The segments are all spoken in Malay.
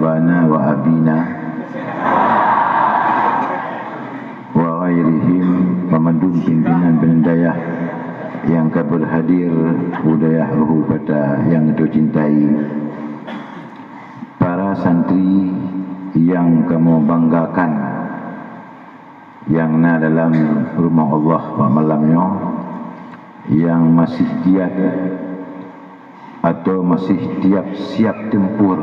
abana wa abina wa ghairihim pemadun pimpinan dayah yang berhadir budaya pada yang dicintai, para santri yang kamu banggakan yang dalam rumah Allah malamnya, yang masih giat atau masih siap tempur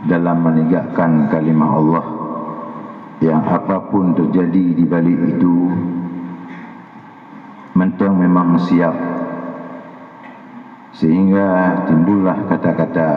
dalam menegakkan kalimah Allah, yang apapun terjadi di balik itu mentang memang siap, sehingga timbullah kata-kata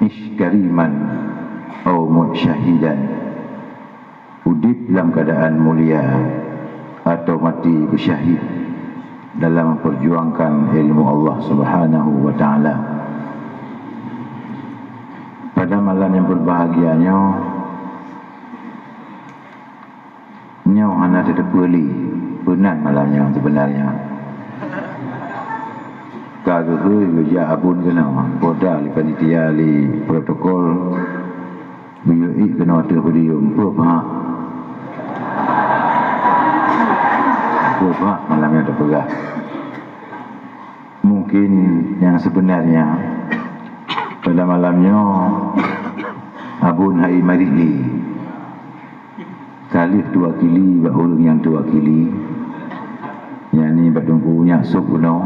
ish kariman atau mut syahidan, udip dalam keadaan mulia atau mati bersyahid dalam memperjuangkan ilmu Allah Subhanahu wa ta'ala. Pada malam yang berbahagianya, nyaw anak tetap beli benar malamnya sebenarnya. Kagak kerja abun kena boda li panitia li protokol biyoi kena ada video empuk malamnya terpegah. Mungkin yang sebenarnya pada malamnya abun hai marili kali 2 kili bak ulung yang 2 kili yang ni bak tunggu nyasuk kuno,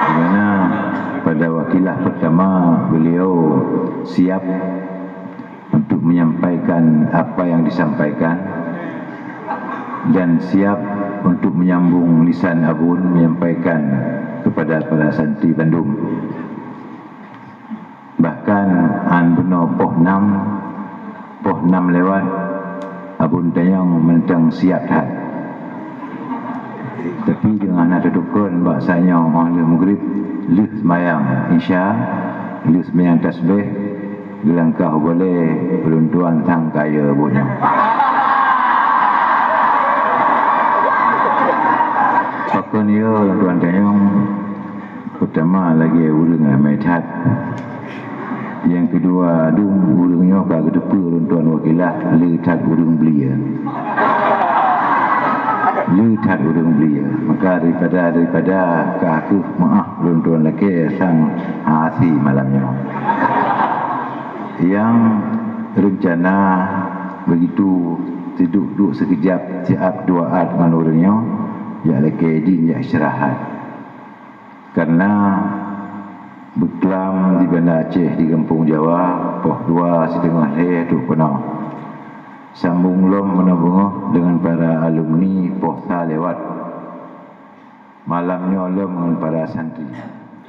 dimana pada wakilah pertama beliau siap untuk menyampaikan apa yang disampaikan dan siap untuk menyambung lisan abun menyampaikan kepada para santri Bandung. Bahkan benar poh 6 lewat abun tayang mentang siap dah. Tapi dengan ada dukun bahasanya oleh maghrib lih semayang isya, lih semayang tasbih, gelangkah boleh peruntuan sang kaya bunyi. Pakon dia tuan tayang pertama lagi ulung ramai cat. Yang kedua dung ulungnya kagak depa tuan wakilah le cat ulung belia. Le cat ulung belia. Maka daripada kaku maaf tuan laki sang hasi malamnya. Yang rencana begitu duduk sekejap siap doa dengan orangnya, ya laki din ya istirahat. Karena beklam di Banda Aceh di kampung Jawa poh 2,5 leh tu kena sambung lom menabung dengan para alumni poh sa lewat malamnya lom dengan para santri.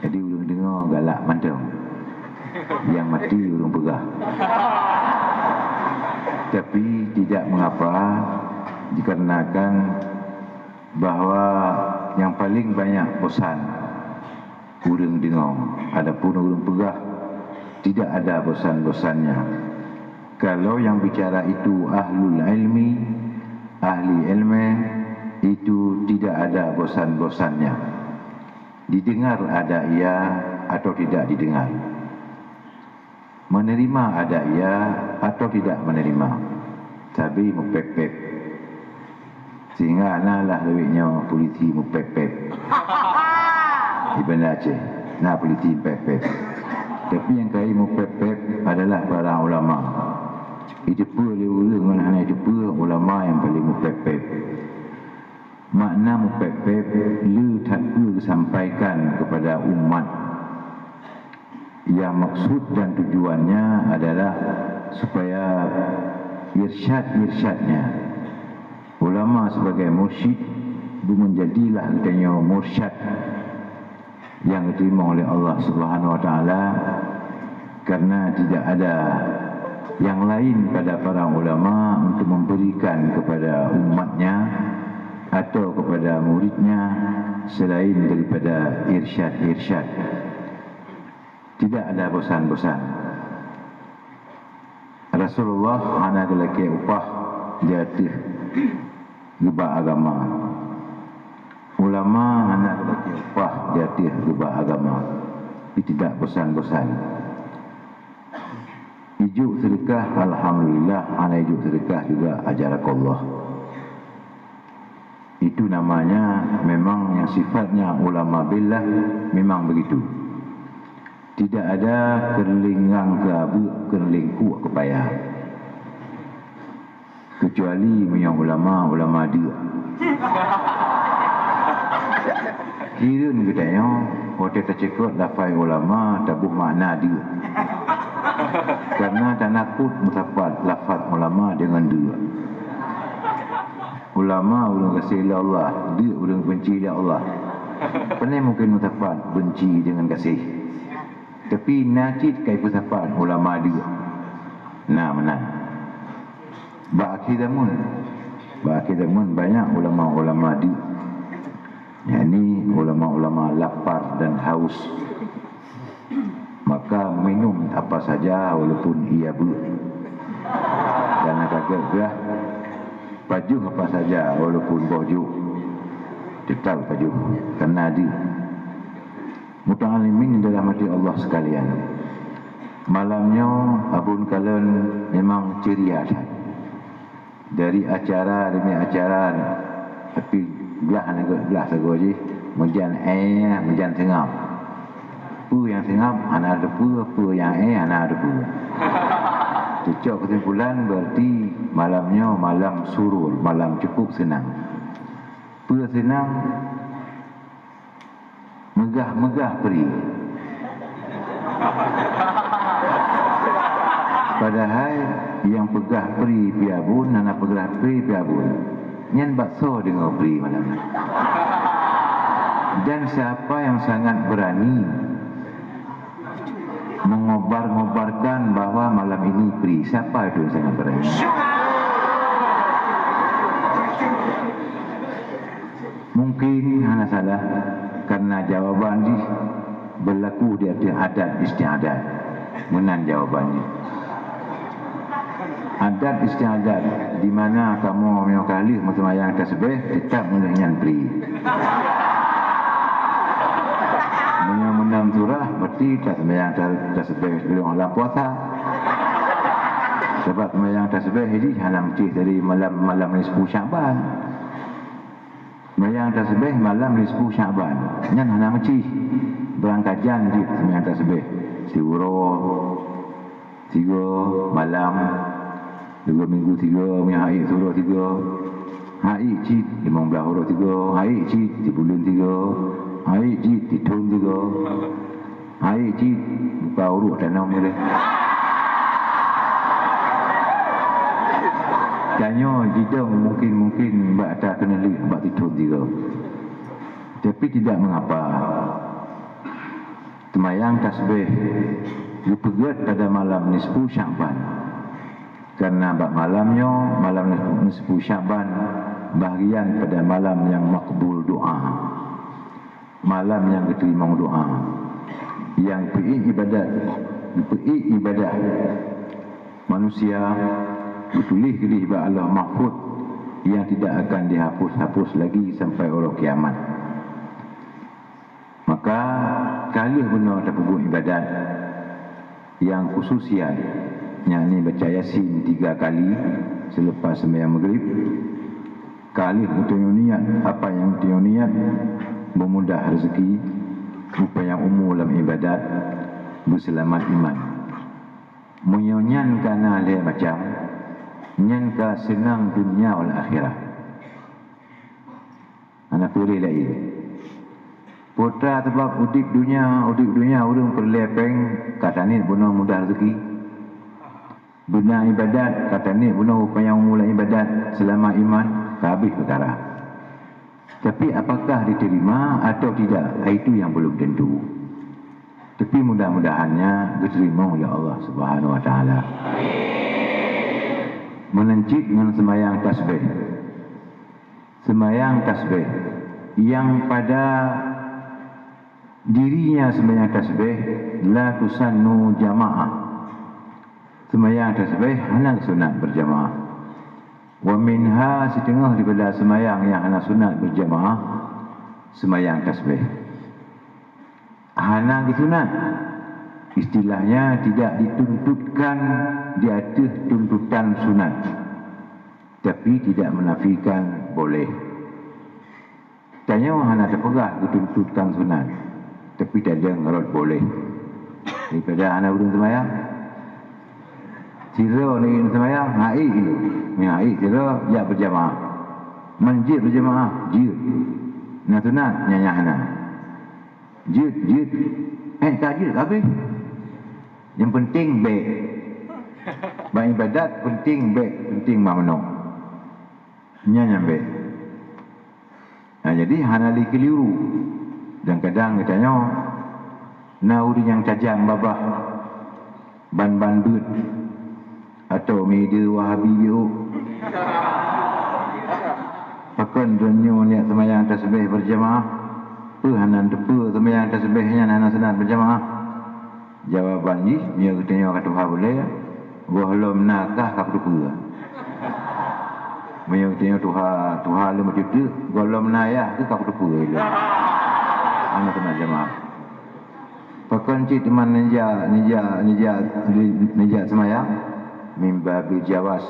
Jadi ulun dengar galak mantau yang mati ulun pegah. Tapi tidak mengapa, dikarenakan bahawa yang paling banyak bosan urang dengar, adapun urang pegah tidak ada bosan-bosannya. Kalau yang bicara itu ahli ilmu itu tidak ada bosan-bosannya. Didengar ada ia atau tidak didengar, menerima ada ia atau tidak menerima, tapi mupepep. Sehingga analah lewiknya polisi mupepep di Banda Aceh, nak polisi pepep. Tapi yang kaya mupepep adalah para ulama. Itu pun ulung dengan itu pun ulama yang paling mupepep. Makna mupepep lu tak sampaikan kepada umat. Yang maksud dan tujuannya adalah supaya irsyad-irsyadnya ulama sebagai mursyid menjadilah katanya mursyad yang diterima oleh Allah Subhanahu wa taala, karena tidak ada yang lain pada para ulama untuk memberikan kepada umatnya atau kepada muridnya selain daripada irsyad-irsyad. Tidak ada bosan-bosan. Rasulullah anak lelaki upah jatuh gebak agama. Ulama anak lelaki upah jatuh gebak agama. tidak bosan-bosan. Ijuk sedekah, alhamdulillah, ana ijuk sedekah juga ajarakallah. Itu namanya memang yang sifatnya ulama billah memang begitu. Tidak ada kerlingang ke abu, kerlingku ke payah. Kecuali yang ulama dia. Kira ni katanya, hotel tercekut lafai ulama tabuh makna dia. Karena tak nakut mutafat lafaz ulama dengan dia. Ulama ulun kasih Allah, dia ulun benci Allah. Pernah mungkin mutafat benci dengan kasih. Tapi najid kai mutafat ulama dia. Nah, menang. Ba'akhidamun banyak ulama-ulama dia. Yang ini ulama-ulama lapar dan haus, maka minum apa saja walaupun ia ber. Dan agak gerah baju apa saja walaupun baju tetap baju kerana dia muta'alimin dalam hati Allah sekalian. Malamnya abun kalian memang ceria dari acara demi acara, tapi belah sagoji menjan menjan sengap. Pu yang sengap anak ada pu yang anak ada pu. Cocok kesimpulan berarti malamnya malam surur, malam cukup senang. Pu senang, megah-megah peri. Padahal yang pegah peri piabun, anak pegah peri piabun. Nyan bakso dengan peri malam ni. Dan siapa yang sangat berani mengobar-ngobarkan bahawa malam ini peri? Siapa itu yang sangat berani? Mungkin hanya salah karena jawaban ini berlaku di atas adat istiadat. Menan jawabannya. Adat istiadat di mana kamu memang kali sembahyang tasbih tetap menyanyian peri. Menang surah berarti tak sembahyang tasbih sebelum malam puasa. Sebab sembahyang tasbih ini hanya mesti dari malam nisfu Syaban. Sembahyang tasbih malam nisfu Syaban. Nyan hanya mesti berangkajan di sembahyang tasbih. Tiga malam, 2 minggu 3, hari surah 3, hari cid 15 huruf 3, hari cid di bulan 3, hari cid di tahun 3, hari cid buka huruf tanam dia. Tanya jidang mungkin mbak tak kena lihat mbak di tahun 3. Tapi tidak mengapa. Semayang tasbih dipegat pada malam nisfu Syaban. Karena malamnya, malam nisfu Syaban bahagian pada malam yang makbul doa. Malam yang diterima doa. Yang pergi ibadah manusia ditulis di Allah Mahfuz yang tidak akan dihapus-hapus lagi sampai orang kiamat. Maka kali benar terpeguh ibadat yang khususian, yang ini baca Yasin 3 kali selepas sembahyang maghrib. Kali untuk niat, apa yang untuk niat memudah rezeki, upaya umum dalam ibadat, berselamat iman. Menyonyan kana dia macam nyan ka senang dunia wal akhirat. Anak pilih lain. Putra sebab udip dunia urung perlepeng kata ni bunuh mudah rezeki. Benar ibadat kata ni bunuh upaya mula ibadat selama iman habis perkara. Tapi apakah diterima atau tidak, itu yang belum tentu. Tapi mudah-mudahannya diterima oleh Allah Subhanahu wa taala. Menencit dengan sembahyang tasbih. Sembahyang tasbih yang pada dirinya sembahyang tasbih la tusannu jamaah. Sembahyang tasbih hanya sunat berjamaah. Wa minha setengah daripada sembahyang yang hanya sunat berjamaah sembahyang tasbih. hana disunat. Istilahnya tidak dituntutkan di atas tuntutan sunat, tapi tidak menafikan boleh. Tanya hana terpegah tuntutan sunat, tapi tak ada ngerot boleh. Daripada hana urun semayang, sira ni semayang, hai itu, hai sira ya berjamaah, menjid berjamaah, jid. Nah sunat nyanya hana, jid, tak jid habis. Yang penting baik. Beribadat penting baik, penting mamnu. Nyanya baik. Nah, jadi hanali keliru. Dan kadang katanya nauri yang tajam babah ban dut atau media Wahabi biu. Pakan dunia niat semayang tasbih berjamaah. Hanan depa semayang tasbihnya hanan sunat berjamaah. Jawaban ni, dia tanya kat Tuhan boleh, belum nakah kap dupa. Dia tanya Tuhan lu macam tu, belum nayah ke kap dupa itu. Anak kena jemaah. Pakan cik teman nija semayang, mimba bil jawas.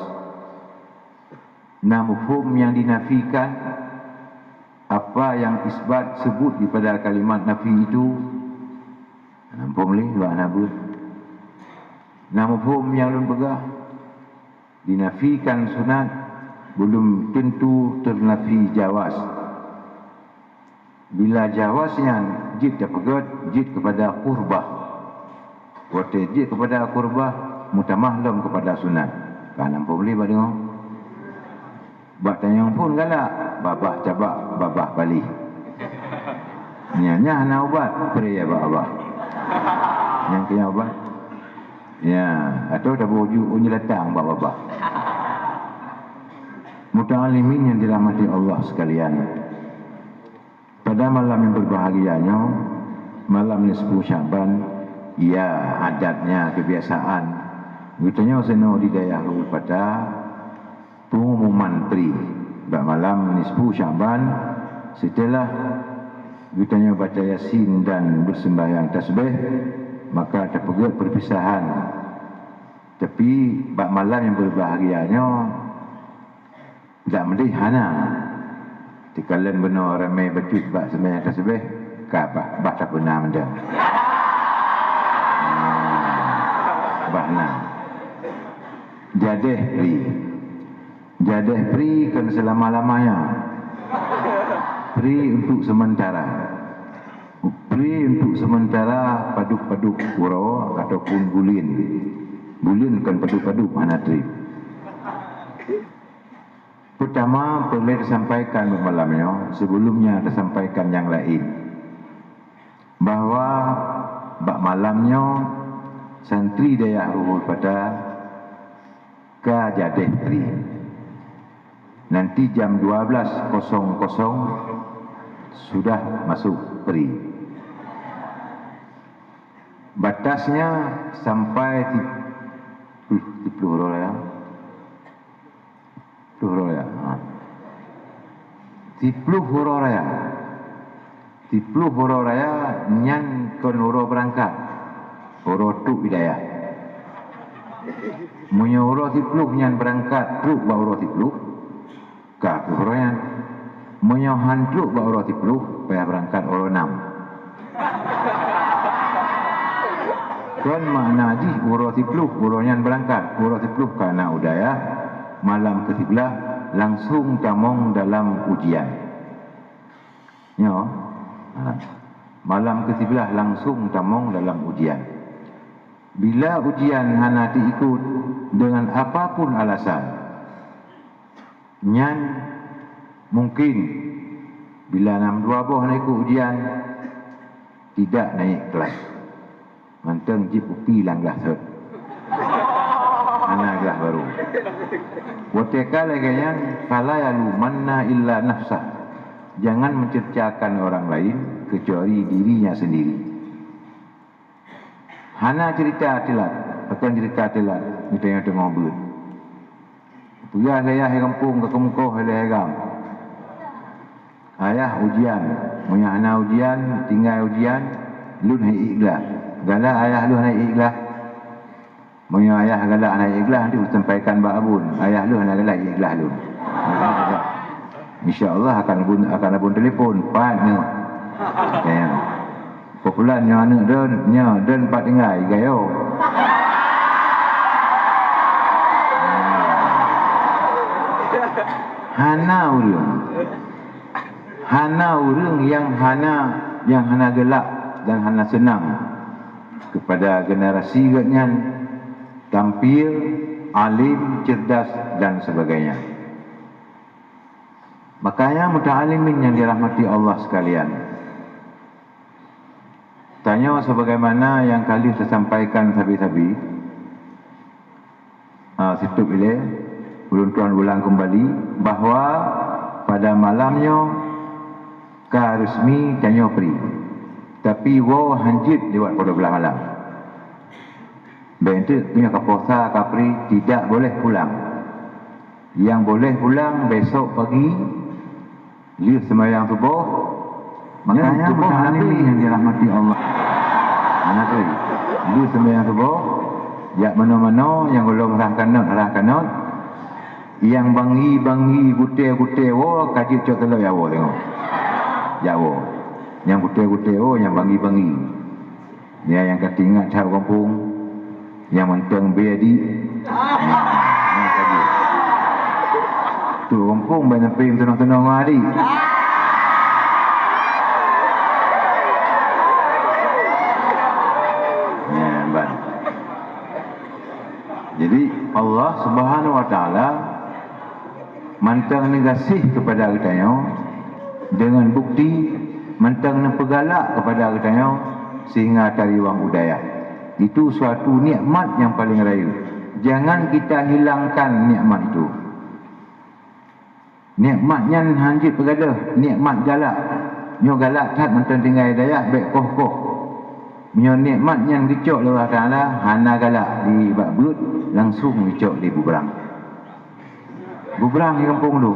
Nah, mufhum yang dinafikan, apa yang isbat sebut daripada kalimat nafi itu, nampak boleh buat nabut. Nama hukum yang belum pegah dinafikan sunat belum tentu ternafi jawaz. Bila jawaznya jid terpegat, jid kepada qurbah. Waktu jid kepada qurbah, mutamahlum kepada sunat. Kan nampak boleh buat tengok. Buat tanya pun galak, babah cabak, babah balik. Nyanya hana ubat, peri ya babah. Yang kena ubat, ya, atau dah berwujud unyelatang bapak-bapak. Muta'alimin yang dirahmati Allah sekalian, pada malam yang berbahagianya, malam nisfu Syaban, ya adatnya, kebiasaan, betulnya seno di daerah pada pengumuman pri malam nisfu Syaban, setelah betulnya baca Yasin dan bersembahyang tasbih, maka terpegat perpisahan. Tapi bak malam yang berbahagianya tak mesti hana. Tikalan benar ramai bacut bak sembahyang tasbih, ka bah tak benar menda. Bahna. Jadeh pri kan selama-lamanya. Pri untuk sementara. Pri untuk sementara paduk-paduk pura ataupun bulin. Bulin kan paduk-paduk mana tri. Pertama boleh disampaikan malamnya, sebelumnya disampaikan yang lain. Bahawa bak malamnya santri daya ruhul pada ka jadeh pri. Nanti jam 12.00 sudah masuk pri. Batasnya sampai 30 huruf ya. 10 huruf ya. 10 huruf ya. 10 huruf raya nyan kon huruf berangkat. Huruf tu hidayah. Munyo huruf 10 nyan berangkat truk ba huruf 10. Ka huruf yang munyo hantruk ba huruf 10 payah berangkat huruf 6. Kan makna di huruf 10 huruf nyan berangkat huruf 10 karena udaya malam ke-13 langsung tamong dalam ujian. Yo. Malam ke-13 langsung tamong dalam ujian. Bila ujian hana diikut dengan apapun alasan, nyan mungkin bila 62 boh naik ujian tidak naik kelas. Manteng jip upi langlah set. Anak lah baru. Watekal lagi yang fala yalu manna illa nafsah. Jangan mencercakan orang lain kecuali dirinya sendiri. Hana cerita telat, akan cerita telat, kita yang tengah ber. Puyah ayah kampung ke kemukoh ayah. Ayah ujian, punya anak ujian, tinggal ujian, lu naik ikhlas. Galak ayah lu naik ikhlas. Punya ayah galak naik ikhlas, nanti sampaikan Mbak Abun. Ayah lu nak galak ikhlas lu. InsyaAllah akan abun telefon. Partner. Ya. Popular nya anak dan part tinggal gayo. Hana urang yang hana gelak dan hana senang kepada generasi gatnya tampil, alim, cerdas dan sebagainya. Makanya muta'alimin yang dirahmati Allah sekalian, tanya sebagaimana yang kali saya sampaikan sabi-sabi, situ bila ulun-tuan ulang kembali bahawa pada malamnya ka resmi tanya pri, tapi wow hanjit lewat pada belah malam. Bentuk punya kaposa kapri tidak boleh pulang. Yang boleh pulang besok pagi lihat sembahyang subuh. Makanya bukan yang dirahmati Allah. Anak tu, lihat sembahyang subuh. Ya mana-mana yang belum arahkan. Yang bangi gute wo kaji cok telok ya wo tengok. Ya wo. Yang gute wo yang bangi. Ya yang ketingat cak kampung. Yang mentang BAD. Tu kampung banyak pim tenang-tenang hari. Jadi Allah Subhanahu wa taala mantang negasih kepada kita dengan bukti mantang pegalak kepada kita sehingga tariwang udaya. Itu suatu nikmat yang paling raya. Jangan kita hilangkan nikmat itu. Nikmatnya hanjit pegadah, nikmat galak. Nyo galak tak mantang tinggal daya baik koh. Nyo nikmat yang dicok oleh Allah Taala hana galak di bakbut langsung dicok di bubrang. Bubrang di kampung tu.